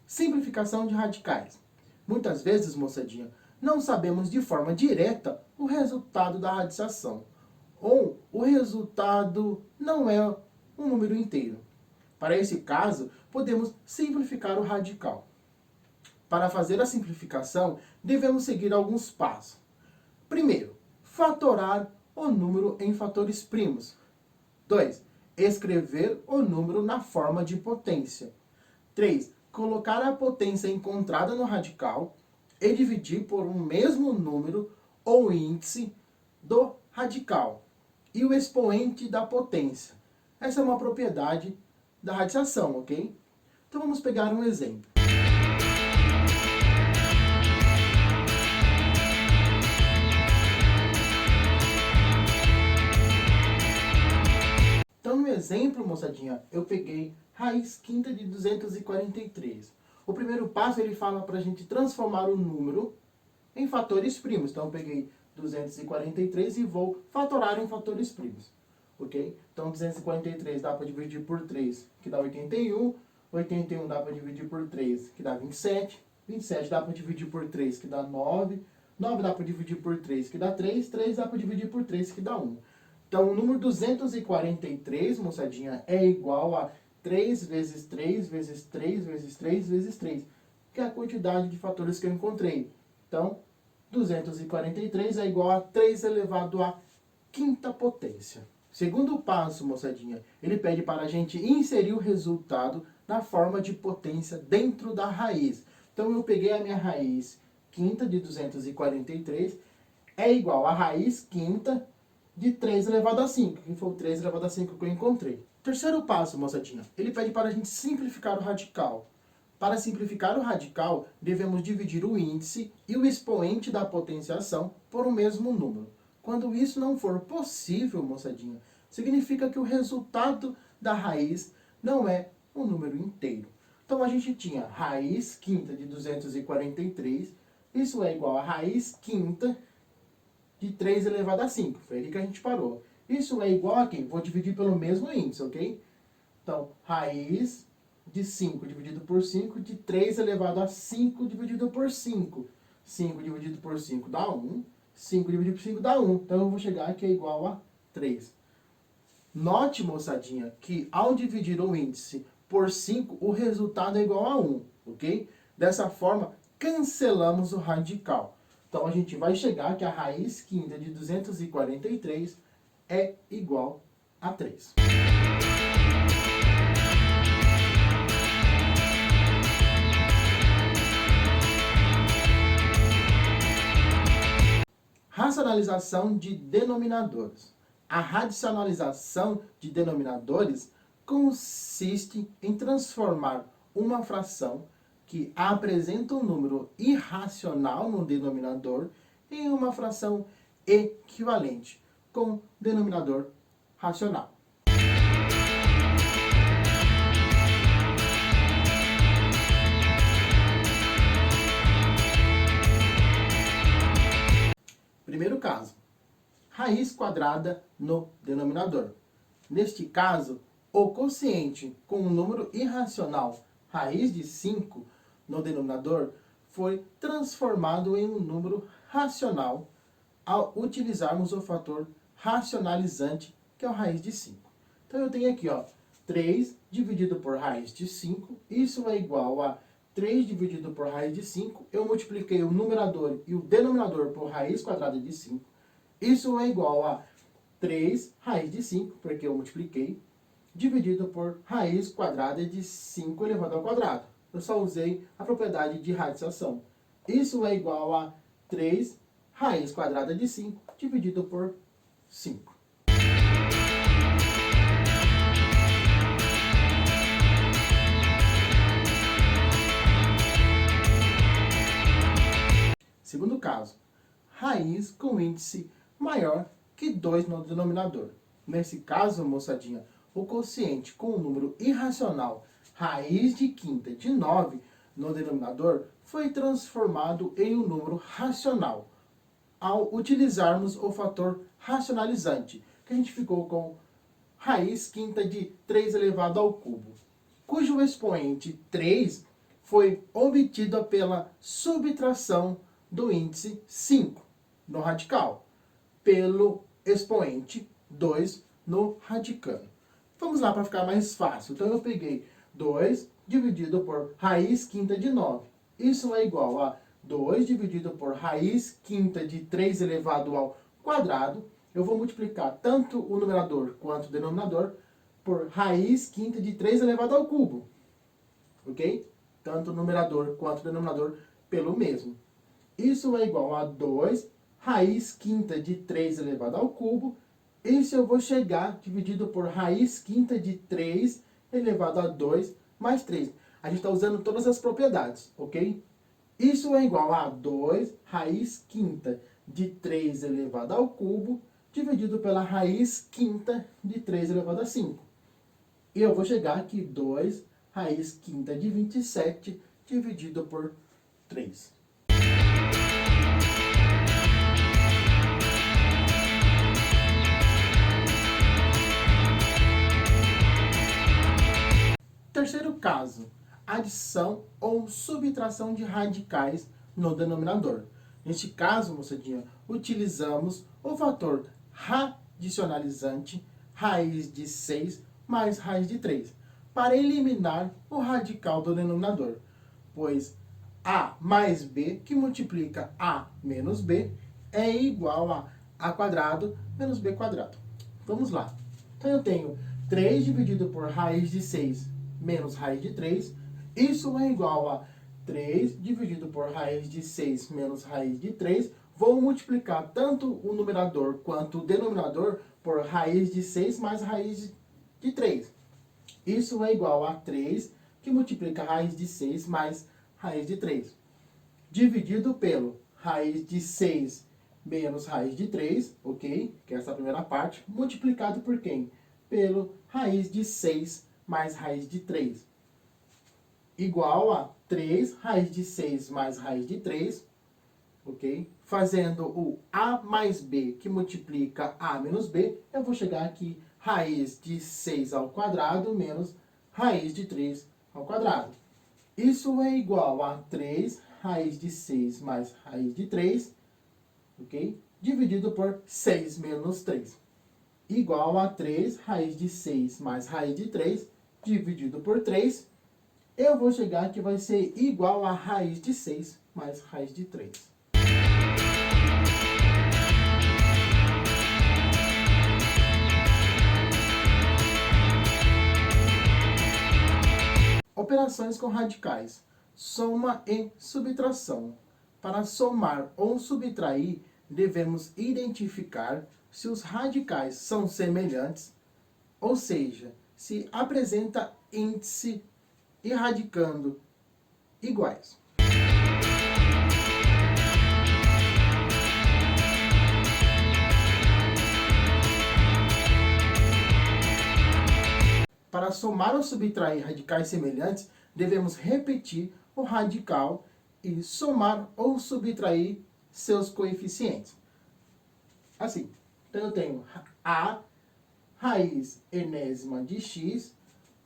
Simplificação de radicais. Muitas vezes, moçadinha, não sabemos de forma direta o resultado da radiciação, ou o resultado não é um número inteiro. Para esse caso, podemos simplificar o radical. Para fazer a simplificação, devemos seguir alguns passos. Primeiro, fatorar o número em fatores primos. 2. Escrever o número na forma de potência. 3. Colocar a potência encontrada no radical e dividir por um mesmo número ou índice do radical e o expoente da potência. Essa é uma propriedade da radiciação, ok? Então vamos pegar um exemplo. Então no exemplo, moçadinha, eu peguei raiz quinta de 243. O primeiro passo, ele fala para a gente transformar o número em fatores primos. Então eu peguei 243 e vou fatorar em fatores primos. Ok? Então 243 dá para dividir por 3, que dá 81. 81 dá para dividir por 3, que dá 27. 27 dá para dividir por 3, que dá 9. 9 dá para dividir por 3, que dá 3. 3 dá para dividir por 3, que dá 1. Então, o número 243, moçadinha, é igual a 3 vezes 3 vezes 3 vezes 3 vezes 3, que é a quantidade de fatores que eu encontrei. Então, 243 é igual a 3 elevado à quinta potência. Segundo passo, moçadinha, ele pede para a gente inserir o resultado na forma de potência dentro da raiz. Então, eu peguei a minha raiz quinta de 243, é igual a raiz quinta de 3 elevado a 5, que foi o 3 elevado a 5 que eu encontrei. Terceiro passo, moçadinha, ele pede para a gente simplificar o radical. Para simplificar o radical, devemos dividir o índice e o expoente da potenciação por um mesmo número. Quando isso não for possível, moçadinha, significa que o resultado da raiz não é um número inteiro. Então a gente tinha raiz quinta de 243, isso é igual a raiz quinta de 3 elevado a 5. Foi ali que a gente parou. Isso é igual a quem? Vou dividir pelo mesmo índice, ok? Então, raiz de 5 dividido por 5, de 3 elevado a 5 dividido por 5. 5 dividido por 5 dá 1. 5 dividido por 5 dá 1. Então, eu vou chegar aqui é igual a 3. Note, moçadinha, que ao dividir o índice por 5, o resultado é igual a 1, ok? Dessa forma, cancelamos o radical. Então, a gente vai chegar que a raiz quinta de 243 é igual a 3. Racionalização de denominadores. A racionalização de denominadores consiste em transformar uma fração que apresenta um número irracional no denominador em uma fração equivalente com denominador racional. Primeiro caso, raiz quadrada no denominador. Neste caso, o quociente com um número irracional, raiz de 5, no denominador, foi transformado em um número racional ao utilizarmos o fator racionalizante, que é a raiz de 5. Então, eu tenho aqui, 3 dividido por raiz de 5, isso é igual a 3 dividido por raiz de 5, eu multipliquei o numerador e o denominador por raiz quadrada de 5, isso é igual a 3 raiz de 5, porque eu multipliquei, dividido por raiz quadrada de 5 elevado ao quadrado. Eu só usei a propriedade de radiciação. Isso é igual a 3 raiz quadrada de 5 dividido por 5. Segundo caso, raiz com índice maior que 2 no denominador. Nesse caso, moçadinha, o quociente com o número irracional raiz de quinta de 9 no denominador foi transformado em um número racional ao utilizarmos o fator racionalizante, que a gente ficou com raiz quinta de 3 elevado ao cubo, cujo expoente 3 foi obtido pela subtração do índice 5 no radical, pelo expoente 2 no radicando. Vamos lá para ficar mais fácil. Então eu peguei 2 dividido por raiz quinta de 9. Isso é igual a 2 dividido por raiz quinta de 3 elevado ao quadrado. Eu vou multiplicar tanto o numerador quanto o denominador por raiz quinta de 3 elevado ao cubo. Ok? Tanto o numerador quanto o denominador pelo mesmo. Isso é igual a 2 raiz quinta de 3 elevado ao cubo. Isso eu vou chegar dividido por raiz quinta de 3 elevado a 2 mais 3. A gente está usando todas as propriedades, ok? Isso é igual a 2 raiz quinta de 3 elevado ao cubo dividido pela raiz quinta de 3 elevado a 5. E eu vou chegar aqui 2 raiz quinta de 27 dividido por 3. Terceiro caso, adição ou subtração de radicais no denominador. Neste caso, moçadinha, utilizamos o fator radicionalizante, raiz de 6 mais raiz de 3, para eliminar o radical do denominador, pois a mais b, que multiplica a menos b, é igual a quadrado menos b quadrado. Vamos lá. Então eu tenho 3 dividido por raiz de 6 menos raiz de 3, isso é igual a 3 dividido por raiz de 6 menos raiz de 3. Vou multiplicar tanto o numerador quanto o denominador por raiz de 6 mais raiz de 3. Isso é igual a 3, que multiplica raiz de 6 mais raiz de 3. Dividido pelo raiz de 6 menos raiz de 3, ok? Que é essa primeira parte, multiplicado por quem? Pelo raiz de 6 mais raiz de 3, igual a 3 raiz de 6 mais raiz de 3, ok? Fazendo o a mais b, que multiplica a menos b, eu vou chegar aqui, raiz de 6 ao quadrado menos raiz de 3 ao quadrado. Isso é igual a 3 raiz de 6 mais raiz de 3, ok? Dividido por 6 menos 3. Igual a 3 raiz de 6 mais raiz de 3, dividido por 3, eu vou chegar que vai ser igual a raiz de 6 mais raiz de 3. Operações com radicais. Soma e subtração. Para somar ou subtrair, devemos identificar se os radicais são semelhantes, ou seja, se apresenta índice e radicando iguais. Para somar ou subtrair radicais semelhantes, devemos repetir o radical e somar ou subtrair seus coeficientes. Assim, então eu tenho a raiz enésima de x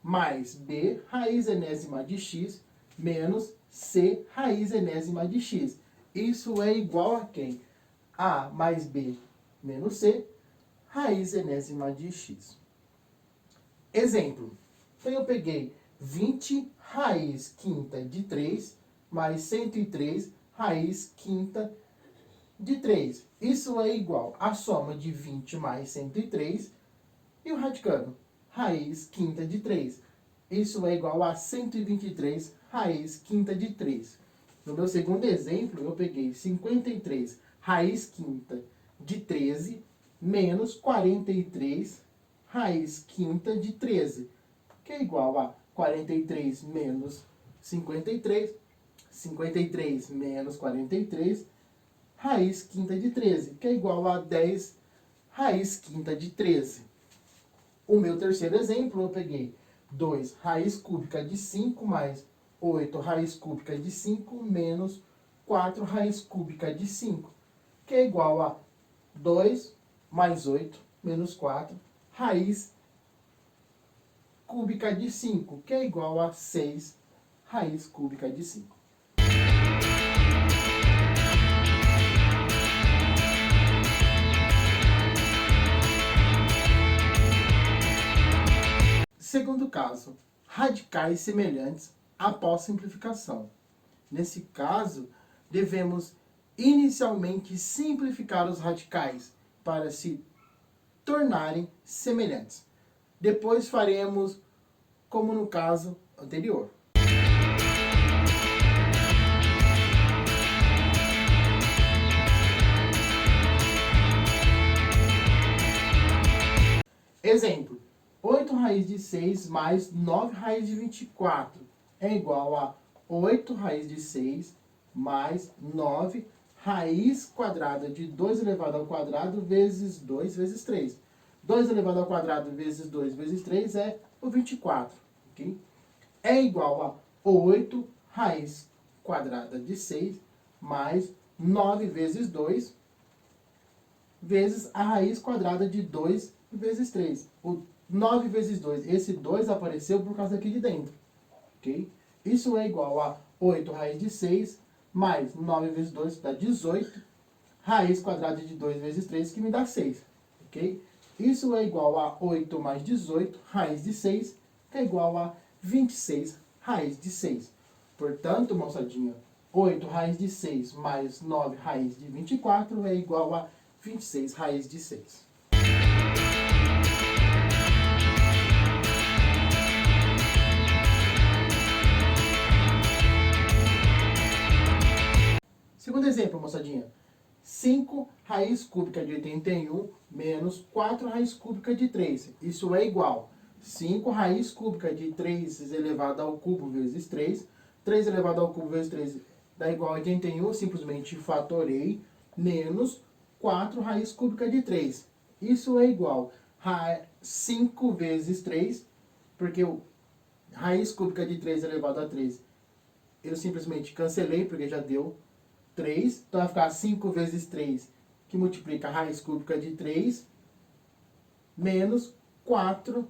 mais b raiz enésima de x menos c raiz enésima de x. Isso é igual a quem? A mais b menos c raiz enésima de x. Exemplo. Então eu peguei 20 raiz quinta de 3 mais 103 raiz quinta de 3. Isso é igual à soma de 20 mais 103 e o radicando. Raiz quinta de 3. Isso é igual a 123 raiz quinta de 3. No meu segundo exemplo, eu peguei 53 raiz quinta de 13 menos 43 raiz quinta de 13, que é igual a 43 menos 53, 53 menos 43, raiz quinta de 13, que é igual a 10 raiz quinta de 13. O meu terceiro exemplo, eu peguei 2 raiz cúbica de 5 mais 8 raiz cúbica de 5 menos 4 raiz cúbica de 5, que é igual a 2 mais 8 menos 4 raiz cúbica de 5, que é igual a 6 raiz cúbica de 5. Segundo caso, radicais semelhantes após simplificação. Nesse caso, devemos inicialmente simplificar os radicais para se tornarem semelhantes. Depois faremos como no caso anterior. Exemplo: 8 raiz de 6 mais 9 raiz de 24 é igual a 8 raiz de 6 mais 9 raiz quadrada de 2 elevado ao quadrado vezes 2 vezes 3. 2 elevado ao quadrado vezes 2 vezes 3 é o 24. Okay? É igual a 8 raiz quadrada de 6 mais 9 vezes 2 vezes a raiz quadrada de 2 vezes 3. O 9 vezes 2, esse 2 apareceu por causa aqui de dentro. Okay? Isso é igual a 8 raiz de 6 mais 9 vezes 2 dá 18, raiz quadrada de 2 vezes 3, que me dá 6. Okay? Isso é igual a 8 mais 18, raiz de 6, que é igual a 26, raiz de 6. Portanto, moçadinha, 8 raiz de 6 mais 9 raiz de 24 é igual a 26 raiz de 6. Segundo exemplo, moçadinha. 5 raiz cúbica de 81 menos 4 raiz cúbica de 3. Isso é igual a 5 raiz cúbica de 3 elevado ao cubo vezes 3. 3 elevado ao cubo vezes 3 dá igual a 81, simplesmente fatorei, menos 4 raiz cúbica de 3. Isso é igual a 5 vezes 3, porque o raiz cúbica de 3 elevado a 3, eu simplesmente cancelei, porque já deu 3, então vai ficar 5 vezes 3, que multiplica a raiz cúbica de 3, menos 4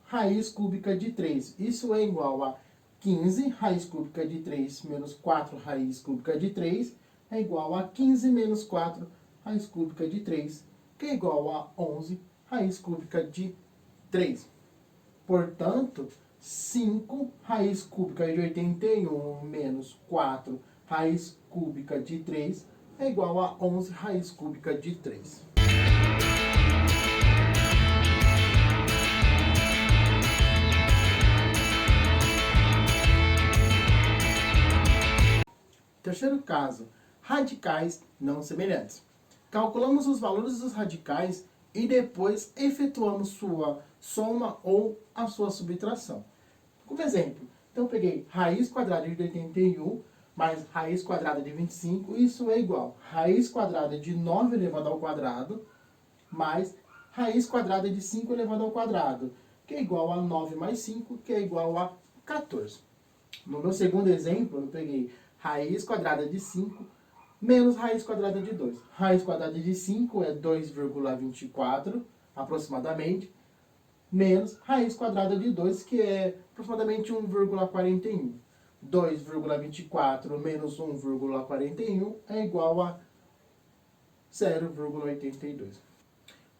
raiz cúbica de 3. Isso é igual a 15 raiz cúbica de 3 menos 4 raiz cúbica de 3, é igual a 15 menos 4 raiz cúbica de 3, que é igual a 11 raiz cúbica de 3. Portanto, 5 raiz cúbica de 81 menos 4 raiz cúbica de 3 é igual a 11 raiz cúbica de 3. Terceiro caso, radicais não semelhantes. Calculamos os valores dos radicais e depois efetuamos sua soma ou a sua subtração. Como exemplo, então eu peguei raiz quadrada de 81 mais raiz quadrada de 25, isso é igual a raiz quadrada de 9 elevado ao quadrado, mais raiz quadrada de 5 elevado ao quadrado, que é igual a 9 mais 5, que é igual a 14. No meu segundo exemplo, eu peguei raiz quadrada de 5 menos raiz quadrada de 2. Raiz quadrada de 5 é 2,24, aproximadamente, menos raiz quadrada de 2, que é aproximadamente 1,41. 2,24 menos 1,41 é igual a 0,82.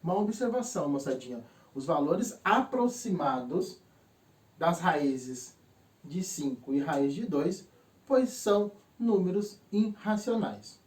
Uma observação, moçadinha. Os valores aproximados das raízes de 5 e raiz de 2, pois são números irracionais.